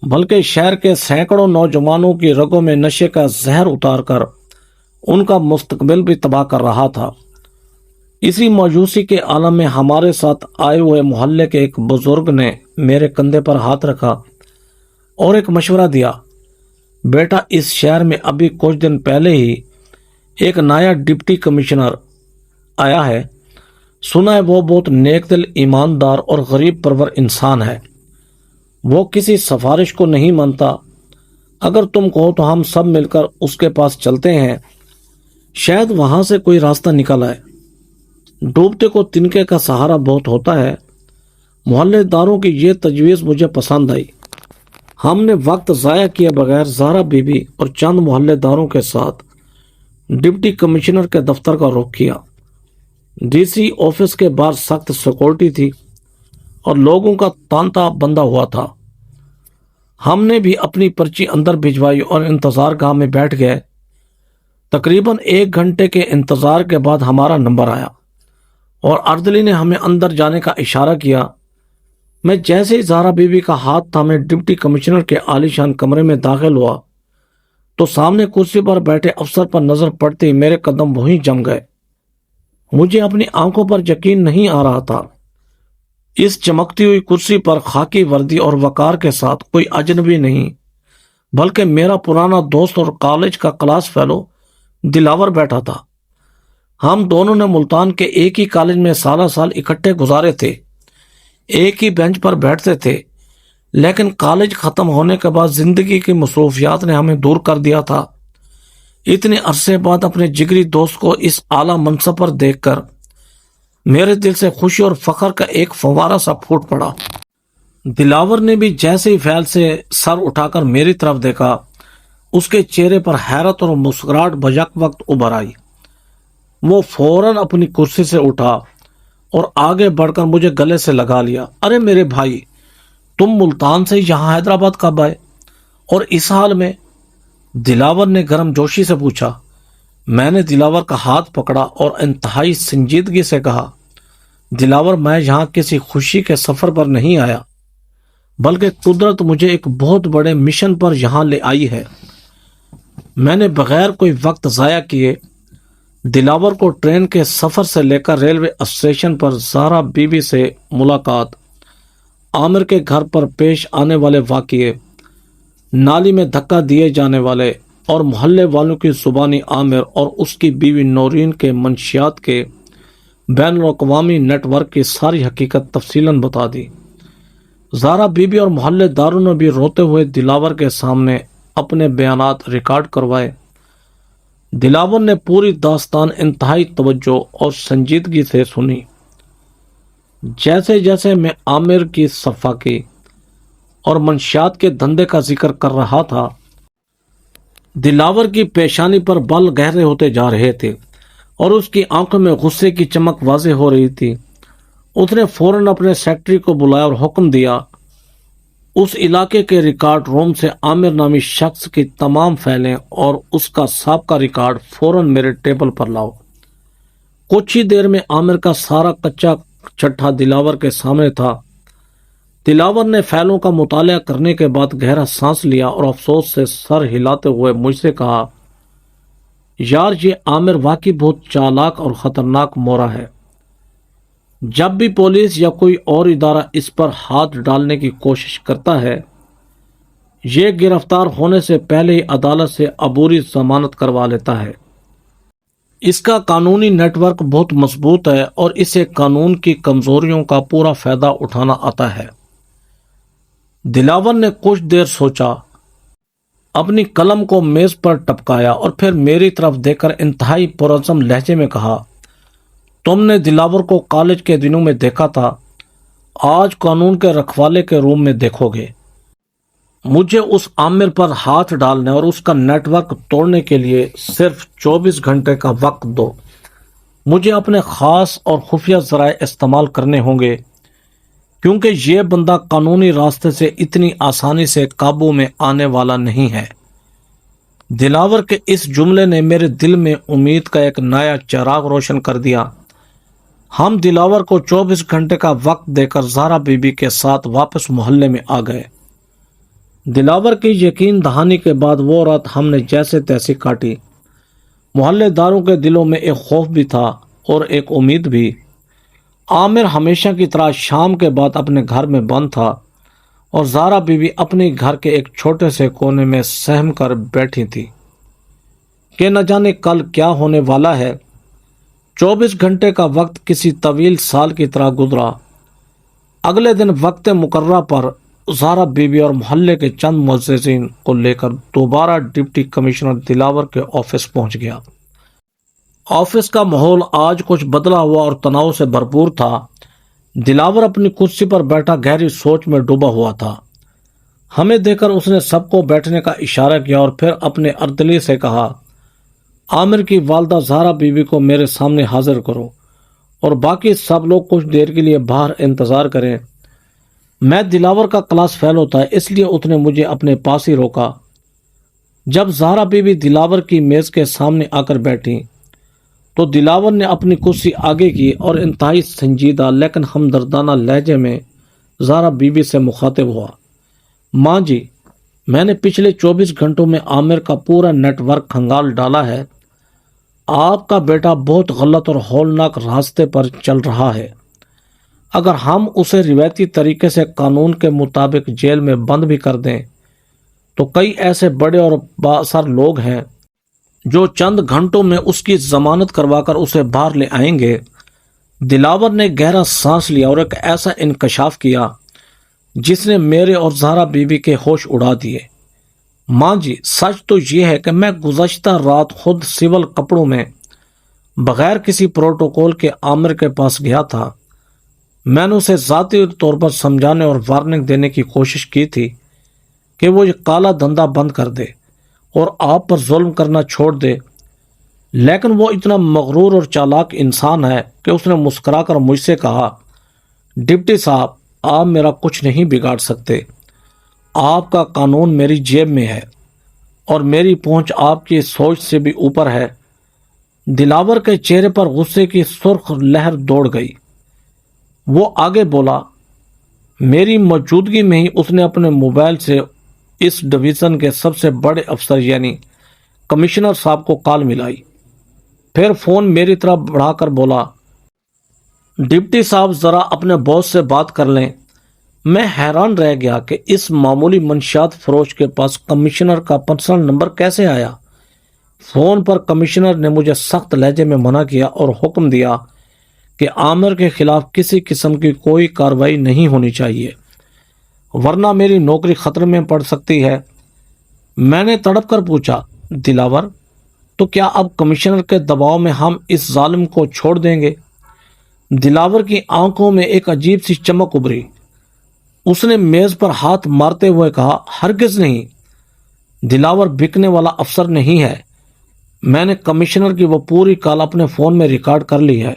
بلکہ شہر کے سینکڑوں نوجوانوں کی رگوں میں نشے کا زہر اتار کر ان کا مستقبل بھی تباہ کر رہا تھا۔ اسی مایوسی کے عالم میں ہمارے ساتھ آئے ہوئے محلے کے ایک بزرگ نے میرے کندھے پر ہاتھ رکھا اور ایک مشورہ دیا، بیٹا اس شہر میں ابھی کچھ دن پہلے ہی ایک نیا ڈپٹی کمشنر آیا ہے، سنا ہے وہ بہت نیک دل، ایماندار اور غریب پرور انسان ہے۔ وہ کسی سفارش کو نہیں مانتا۔ اگر تم کہو تو ہم سب مل کر اس کے پاس چلتے ہیں، شاید وہاں سے کوئی راستہ نکل آئے۔ ڈوبتے کو تنکے کا سہارا بہت ہوتا ہے۔ محلے داروں کی یہ تجویز مجھے پسند آئی۔ ہم نے وقت ضائع کیے بغیر زہرا بی بی اور چند محلے داروں کے ساتھ ڈپٹی کمشنر کے دفتر کا رخ کیا۔ ڈی سی آفس کے باہر سخت سیکورٹی تھی اور لوگوں کا تانتا بندہ ہوا تھا۔ ہم نے بھی اپنی پرچی اندر بھجوائی اور انتظار گاہ میں بیٹھ گئے۔ تقریباً 1 گھنٹے کے انتظار کے بعد ہمارا نمبر آیا اور اردلی نے ہمیں اندر جانے کا اشارہ کیا۔ میں جیسے ہی زہرا بی بی کا ہاتھ تھامے ڈپٹی کمشنر کے عالیشان کمرے میں داخل ہوا تو سامنے کرسی پر بیٹھے افسر پر نظر پڑتے ہی میرے قدم وہیں جم گئے۔ مجھے اپنی آنکھوں پر یقین نہیں آ رہا تھا۔ اس چمکتی ہوئی کرسی پر خاکی وردی اور وقار کے ساتھ کوئی اجنبی نہیں بلکہ میرا پرانا دوست اور کالج کا کلاس فیلو دلاور بیٹھا تھا۔ ہم دونوں نے ملتان کے ایک ہی کالج میں سالہ سال اکٹھے گزارے تھے، ایک ہی بینچ پر بیٹھتے تھے، لیکن کالج ختم ہونے کے بعد زندگی کی مصروفیات نے ہمیں دور کر دیا تھا۔ اتنے عرصے بعد اپنے جگری دوست کو اس اعلیٰ منصب پر دیکھ کر میرے دل سے خوشی اور فخر کا ایک فوارہ سا پھوٹ پڑا۔ دلاور نے بھی جیسے ہی فیل سے سر اٹھا کر میری طرف دیکھا، اس کے چہرے پر حیرت اور مسکراہٹ بیک وقت ابھر آئی۔ وہ فوراً اپنی کرسی سے اٹھا اور آگے بڑھ کر مجھے گلے سے لگا لیا۔ ارے میرے بھائی، تم ملتان سے یہاں حیدرآباد کب آئے اور اس حال میں؟ دلاور نے گرم جوشی سے پوچھا۔ میں نے دلاور کا ہاتھ پکڑا اور انتہائی سنجیدگی سے کہا، دلاور، میں یہاں کسی خوشی کے سفر پر نہیں آیا بلکہ قدرت مجھے ایک بہت بڑے مشن پر یہاں لے آئی ہے۔ میں نے بغیر کوئی وقت ضائع کیے دلاور کو ٹرین کے سفر سے لے کر ریلوے اسٹیشن پر زہرا بی بی سے ملاقات، عامر کے گھر پر پیش آنے والے واقعے، نالی میں دھکا دیے جانے والے اور محلے والوں کی زبانی عامر اور اس کی بیوی نورین کے منشیات کے بین الاقوامی نیٹ ورک کی ساری حقیقت تفصیلاً بتا دی۔ زہرا بی بی اور محلے داروں نے بھی روتے ہوئے دلاور کے سامنے اپنے بیانات ریکارڈ کروائے۔ دلاور نے پوری داستان انتہائی توجہ اور سنجیدگی سے سنی۔ جیسے جیسے میں عامر کی صفاقی اور منشیات کے دھندے کا ذکر کر رہا تھا، دلاور کی پیشانی پر بال گہرے ہوتے جا رہے تھے۔ اور اس کی آنکھوں میں غصے کی چمک واضح ہو رہی تھی۔ اس نے فوراً اپنے سیکرٹری کو بلایا اور حکم دیا اس علاقے کے ریکارڈ روم سے عامر نامی شخص کی تمام فائلیں اور اس کا سابقہ ریکارڈ فوراً میرے ٹیبل پر لاؤ۔ کچھ ہی دیر میں عامر کا سارا کچا چٹھا دلاور کے سامنے تھا۔ دلاور نے فائلوں کا مطالعہ کرنے کے بعد گہرا سانس لیا اور افسوس سے سر ہلاتے ہوئے مجھ سے کہا، یار یہ عامر واقعی بہت چالاک اور خطرناک مورا ہے۔ جب بھی پولیس یا کوئی اور ادارہ اس پر ہاتھ ڈالنے کی کوشش کرتا ہے، یہ گرفتار ہونے سے پہلے ہی عدالت سے عبوری ضمانت کروا لیتا ہے۔ اس کا قانونی نیٹ ورک بہت مضبوط ہے اور اسے قانون کی کمزوریوں کا پورا فائدہ اٹھانا آتا ہے۔ دلاور نے کچھ دیر سوچا، اپنی قلم کو میز پر ٹپکایا اور پھر میری طرف دیکھ کر انتہائی پرعزم لہجے میں کہا، تم نے دلاور کو کالج کے دنوں میں دیکھا تھا، آج قانون کے رکھوالے کے روم میں دیکھو گے۔ مجھے اس عامر پر ہاتھ ڈالنے اور اس کا نیٹ ورک توڑنے کے لیے صرف 24 گھنٹے کا وقت دو۔ مجھے اپنے خاص اور خفیہ ذرائع استعمال کرنے ہوں گے، کیونکہ یہ بندہ قانونی راستے سے اتنی آسانی سے قابو میں آنے والا نہیں ہے۔ دلاور کے اس جملے نے میرے دل میں امید کا ایک نیا چراغ روشن کر دیا۔ ہم دلاور کو 24 گھنٹے کا وقت دے کر زہرا بی بی کے ساتھ واپس محلے میں آ گئے۔ دلاور کی یقین دہانی کے بعد وہ رات ہم نے جیسے تیسے کاٹی۔ محلے داروں کے دلوں میں ایک خوف بھی تھا اور ایک امید بھی۔ عامر ہمیشہ کی طرح شام کے بعد اپنے گھر میں بند تھا اور زہرا بی بی اپنے گھر کے ایک چھوٹے سے کونے میں سہم کر بیٹھی تھی کہ نہ جانے کل کیا ہونے والا ہے۔ 24 گھنٹے کا وقت کسی طویل سال کی طرح گزرا۔ اگلے دن وقت مقررہ پر زہرا بی بی اور محلے کے چند معززین کو لے کر دوبارہ ڈپٹی کمشنر دلاور کے آفس پہنچ گیا۔ آفس کا ماحول آج کچھ بدلا ہوا اور تناؤ سے بھرپور تھا۔ دلاور اپنی کرسی پر بیٹھا گہری سوچ میں ڈوبا ہوا تھا۔ ہمیں دیکھ کر اس نے سب کو بیٹھنے کا اشارہ کیا اور پھر اپنے اردلی سے کہا، عامر کی والدہ زہرا بی بی کو میرے سامنے حاضر کرو اور باقی سب لوگ کچھ دیر کے لیے باہر انتظار کریں۔ میں دلاور کا کلاس فیلو تھا، اس لیے اس نے مجھے اپنے پاس ہی روکا۔ جب زہرا بی بی دلاور کی میز کے سامنے آ کر بیٹھی تو دلاور نے اپنی کرسی آگے کی اور انتہائی سنجیدہ لیکن ہمدردانہ لہجے میں زہرا بی بی سے مخاطب ہوا، ماں جی، میں نے پچھلے 24 گھنٹوں میں عامر کا پورا نیٹ ورک کھنگال ڈالا ہے۔ آپ کا بیٹا بہت غلط اور ہولناک راستے پر چل رہا ہے۔ اگر ہم اسے روایتی طریقے سے قانون کے مطابق جیل میں بند بھی کر دیں تو کئی ایسے بڑے اور بااثر لوگ ہیں جو چند گھنٹوں میں اس کی ضمانت کروا کر اسے باہر لے آئیں گے۔ دلاور نے گہرا سانس لیا اور ایک ایسا انکشاف کیا جس نے میرے اور زہرا بی بی کے ہوش اڑا دیے۔ ماں جی، سچ تو یہ ہے کہ میں گزشتہ رات خود سول کپڑوں میں بغیر کسی پروٹوکول کے عامر کے پاس گیا تھا۔ میں نے اسے ذاتی طور پر سمجھانے اور وارننگ دینے کی کوشش کی تھی کہ وہ یہ کالا دھندا بند کر دے اور آپ پر ظلم کرنا چھوڑ دے، لیکن وہ اتنا مغرور اور چالاک انسان ہے کہ اس نے مسکرا کر مجھ سے کہا، ڈپٹی صاحب، آپ میرا کچھ نہیں بگاڑ سکتے۔ آپ کا قانون میری جیب میں ہے اور میری پہنچ آپ کی سوچ سے بھی اوپر ہے۔ دلاور کے چہرے پر غصے کی سرخ لہر دوڑ گئی۔ وہ آگے بولا، میری موجودگی میں ہی اس نے اپنے موبائل سے اس ڈویژن کے سب سے بڑے افسر یعنی کمشنر صاحب کو کال ملائی، پھر فون میری طرف بڑھا کر بولا، ڈپٹی صاحب ذرا اپنے باس سے بات کر لیں۔ میں حیران رہ گیا کہ اس معمولی منشیات فروش کے پاس کمشنر کا پرسنل نمبر کیسے آیا۔ فون پر کمشنر نے مجھے سخت لہجے میں منع کیا اور حکم دیا کہ عامر کے خلاف کسی قسم کی کوئی کارروائی نہیں ہونی چاہیے، ورنہ میری نوکری خطرے میں پڑ سکتی ہے۔ میں نے تڑپ کر پوچھا، دلاور، تو کیا اب کمشنر کے دباؤ میں ہم اس ظالم کو چھوڑ دیں گے؟ دلاور کی آنکھوں میں ایک عجیب سی چمک ابھری۔ اس نے میز پر ہاتھ مارتے ہوئے کہا، ہرگز نہیں، دلاور بکنے والا افسر نہیں ہے۔ میں نے کمشنر کی وہ پوری کال اپنے فون میں ریکارڈ کر لی ہے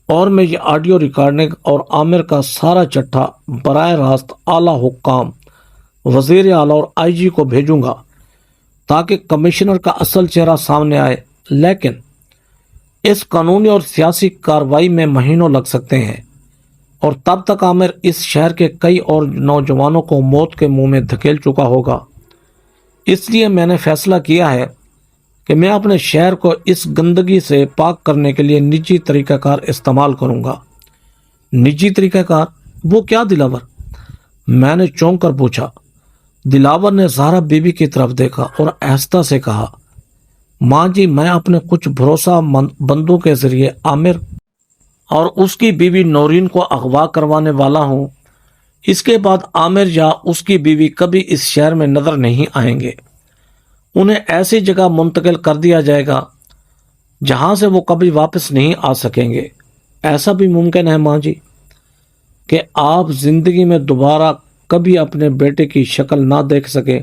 اور میں یہ آڈیو ریکارڈنگ اور عامر کا سارا چٹھا براہ راست اعلیٰ حکام، وزیر اعلیٰ اور آئی جی کو بھیجوں گا تاکہ کمشنر کا اصل چہرہ سامنے آئے، لیکن اس قانونی اور سیاسی کارروائی میں مہینوں لگ سکتے ہیں اور تب تک عامر اس شہر کے کئی اور نوجوانوں کو موت کے منہ میں دھکیل چکا ہوگا۔ اس لیے میں نے فیصلہ کیا ہے کہ میں اپنے شہر کو اس گندگی سے پاک کرنے کے لیے نجی طریقہ کار استعمال کروں گا۔ نجی طریقہ کار؟ وہ کیا دلاور؟ میں نے چونک کر پوچھا۔ دلاور نے زہرا بی بی کی طرف دیکھا اور آہستہ سے کہا، ماں جی، میں اپنے کچھ بھروسہ مند بندوں کے ذریعے عامر اور اس کی بیوی نورین کو اغوا کروانے والا ہوں۔ اس کے بعد عامر یا اس کی بیوی کبھی اس شہر میں نظر نہیں آئیں گے۔ انہیں ایسی جگہ منتقل کر دیا جائے گا جہاں سے وہ کبھی واپس نہیں آ سکیں گے۔ ایسا بھی ممکن ہے ماں جی کہ آپ زندگی میں دوبارہ کبھی اپنے بیٹے کی شکل نہ دیکھ سکے؟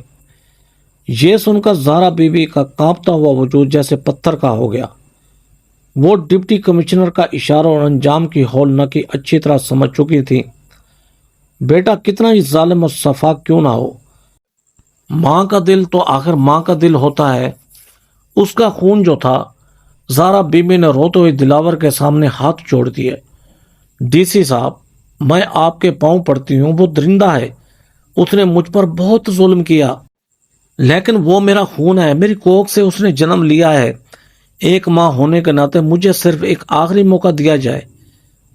یہ سن کر زہرا بی بی کا کانپتا ہوا وجود جیسے پتھر کا ہو گیا۔ وہ ڈپٹی کمشنر کا اشارہ اور انجام کی ہولناکی اچھی طرح سمجھ چکی تھی۔ بیٹا کتنا ہی ظالم اور شفاق کیوں نہ ہو، ماں کا دل تو آخر ماں کا دل ہوتا ہے۔ اس کا خون جو تھا، زہرا بی بی نے روتے ہوئے دلاور کے سامنے ہاتھ جوڑ دیے۔ ڈی سی صاحب، میں آپ کے پاؤں پڑتی ہوں، وہ درندہ ہے، اس نے مجھ پر بہت ظلم کیا، لیکن وہ میرا خون ہے، میری کوکھ سے اس نے جنم لیا ہے۔ ایک ماں ہونے کے ناطے مجھے صرف ایک آخری موقع دیا جائے،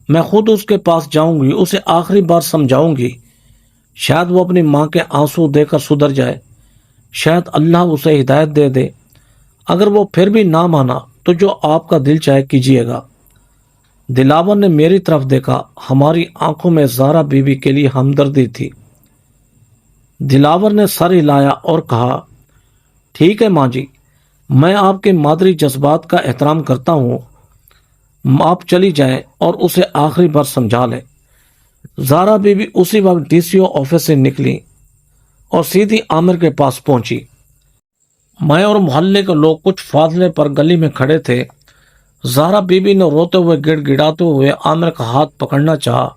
میں خود اس کے پاس جاؤں گی، اسے آخری بار سمجھاؤں گی، شاید وہ اپنی ماں کے آنسو دے کر سدھر جائے، شاید اللہ اسے ہدایت دے دے۔ اگر وہ پھر بھی نہ مانا تو جو آپ کا دل چاہے کیجیے گا۔ دلاور نے میری طرف دیکھا، ہماری آنکھوں میں زہرا بی بی کے لیے ہمدردی تھی۔ دلاور نے سر ہلایا اور کہا، ٹھیک ہے ماں جی، میں آپ کے مادری جذبات کا احترام کرتا ہوں، آپ چلی جائیں اور اسے آخری بار سمجھا لیں۔ زہرا بی بی اسی وقت ڈی سی او آفس سے نکلی اور سیدھی عامر کے پاس پہنچی۔ میں اور محلے کے لوگ کچھ فاصلے پر گلی میں کھڑے تھے۔ زہرا بی بی نے روتے ہوئے گڑ گڑاتے ہوئے عامر کا ہاتھ پکڑنا چاہا،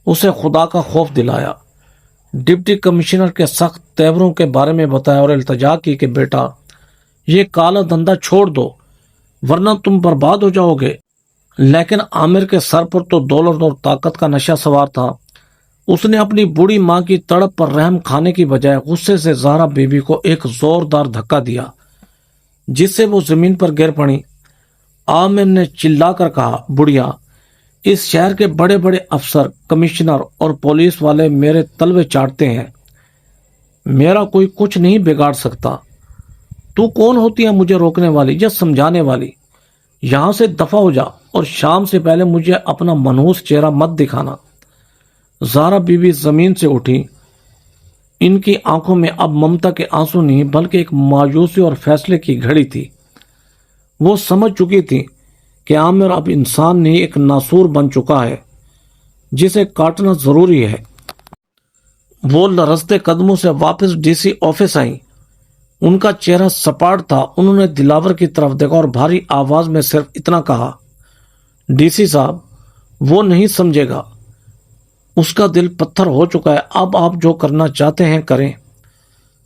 اسے خدا کا خوف دلایا، ڈپٹی کمشنر کے سخت تیوروں کے بارے میں بتایا اور التجا کی کہ بیٹا یہ کالا دھندا چھوڑ دو ورنہ تم برباد ہو جاؤ گے۔ لیکن عامر کے سر پر تو دولت اور طاقت کا نشہ سوار تھا۔ اس نے اپنی بوڑھی ماں کی تڑپ پر رحم کھانے کی بجائے غصے سے زہرا بی بی کو ایک زوردار دھکا دیا جس سے وہ زمین پر گر پڑی۔ عامر نے چلا کر کہا، بڑھیا، اس شہر کے بڑے بڑے افسر، کمشنر اور پولیس والے میرے تلوے چاٹتے ہیں، میرا کوئی کچھ نہیں بگاڑ سکتا۔ تو کون ہوتی ہے مجھے روکنے والی یا سمجھانے والی؟ یہاں سے دفع ہو جا اور شام سے پہلے مجھے اپنا منحوس چہرہ مت دکھانا۔ زہرا بی بی زمین سے اٹھی۔ ان کی آنکھوں میں اب ممتا کے آنسو نہیں بلکہ ایک مایوسی اور فیصلے کی گھڑی تھی۔ وہ سمجھ چکی تھی کہ عامر اب انسان نہیں ایک ناسور بن چکا ہے جسے کاٹنا ضروری ہے۔ وہ لرزتے قدموں سے واپس ڈی سی آفس آئیں۔ ان کا چہرہ سپاٹ تھا۔ انہوں نے دلاور کی طرف دیکھا اور بھاری آواز میں صرف اتنا کہا، ڈی سی صاحب، وہ نہیں سمجھے گا، اس کا دل پتھر ہو چکا ہے، اب آپ جو کرنا چاہتے ہیں کریں۔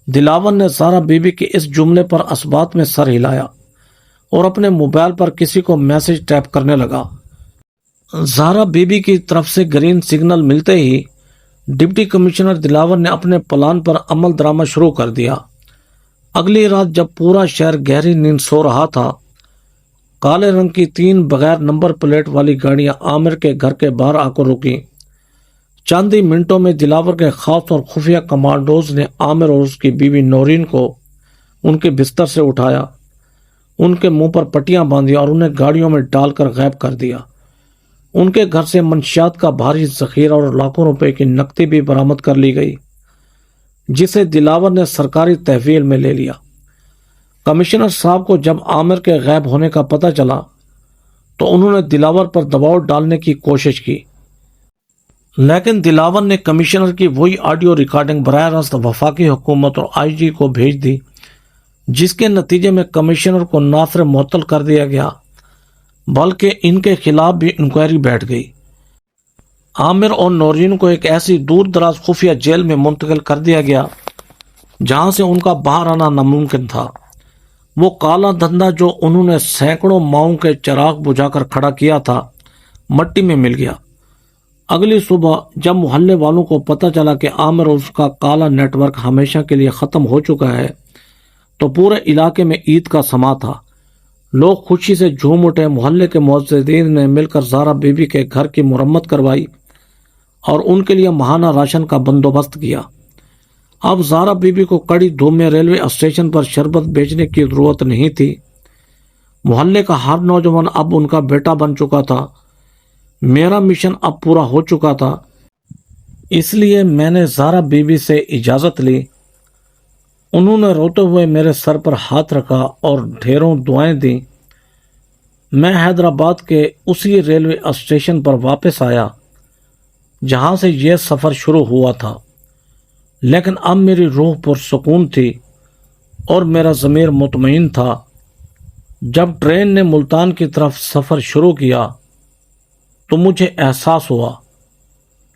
دلاور نے زہرا بی بی کے اس جملے پر اثبات میں سر ہلایا اور اپنے موبائل پر کسی کو میسج ٹائپ کرنے لگا۔ زہرا بی بی کی طرف سے گرین سگنل ملتے ہی ڈپٹی کمشنر دلاور نے اپنے پلان پر عمل درآمد شروع کر دیا۔ اگلی رات جب پورا شہر گہری نیند سو رہا تھا، کالے رنگ کی 3 بغیر نمبر پلیٹ والی گاڑیاں عامر کے گھر کے باہر آ کر رکی۔ چند ہی منٹوں میں دلاور کے خاص اور خفیہ کمانڈوز نے عامر اور اس کی بیوی نورین کو ان کے بستر سے اٹھایا، ان کے منہ پر پٹیاں باندھی اور انہیں گاڑیوں میں ڈال کر غائب کر دیا۔ ان کے گھر سے منشیات کا بھاری ذخیرہ اور لاکھوں روپے کی نقدی بھی برآمد کر لی گئی جسے دلاور نے سرکاری تحویل میں لے لیا۔ کمشنر صاحب کو جب عامر کے غائب ہونے کا پتہ چلا تو انہوں نے دلاور پر دباؤ ڈالنے کی کوشش کی، لیکن دلاور نے کمشنر کی وہی آڈیو ریکارڈنگ براہ راست وفاقی حکومت اور آئی جی کو بھیج دی جس کے نتیجے میں کمشنر کو نہ صرف معطل کر دیا گیا بلکہ ان کے خلاف بھی انکوائری بیٹھ گئی۔ عامر اور نورین کو ایک ایسی دور دراز خفیہ جیل میں منتقل کر دیا گیا جہاں سے ان کا باہر آنا ناممکن تھا۔ وہ کالا دھندا جو انہوں نے سینکڑوں ماؤں کے چراغ بجھا کر کھڑا کیا تھا مٹی میں مل گیا۔ اگلی صبح جب محلے والوں کو پتہ چلا کہ عامر اور اس کا کالا نیٹ ورک ہمیشہ کے لیے ختم ہو چکا ہے تو پورے علاقے میں عید کا سما تھا۔ لوگ خوشی سے جھوم اٹھے۔ محلے کے معززین نے مل کر زہرا بی بی کے گھر کی مرمت کروائی اور ان کے لیے ماہانہ راشن کا بندوبست کیا۔ اب زہرا بی بی کو کڑی دھوپ میں ریلوے اسٹیشن پر شربت بیچنے کی ضرورت نہیں تھی۔ محلے کا ہر نوجوان اب ان کا بیٹا بن چکا تھا۔ میرا مشن اب پورا ہو چکا تھا، اس لیے میں نے زہرا بی بی سے اجازت لی۔ انہوں نے روتے ہوئے میرے سر پر ہاتھ رکھا اور ڈھیروں دعائیں دیں۔ میں حیدرآباد کے اسی ریلوے اسٹیشن پر واپس آیا جہاں سے یہ سفر شروع ہوا تھا، لیکن اب میری روح پرسکون تھی اور میرا ضمیر مطمئن تھا۔ جب ٹرین نے ملتان کی طرف سفر شروع کیا تو مجھے احساس ہوا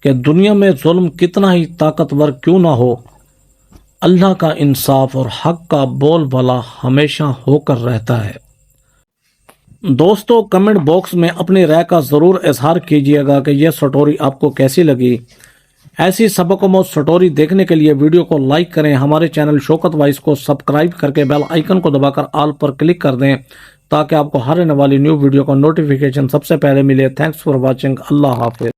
کہ دنیا میں ظلم کتنا ہی طاقتور کیوں نہ ہو، اللہ کا انصاف اور حق کا بول بالا ہمیشہ ہو کر رہتا ہے۔ دوستو، کمنٹ باکس میں اپنی رائے کا ضرور اظہار کیجیے گا کہ یہ سٹوری آپ کو کیسی لگی۔ ایسی سبق آموز سٹوری دیکھنے کے لیے ویڈیو کو لائک کریں، ہمارے چینل شوکت وائس کو سبسکرائب کر کے بیل آئیکن کو دبا کر آل پر کلک کر دیں تاکہ آپ کو ہر آنے والی نیو ویڈیو کا نوٹیفیکیشن سب سے پہلے ملے۔ Thanks for watching. اللہ حافظ۔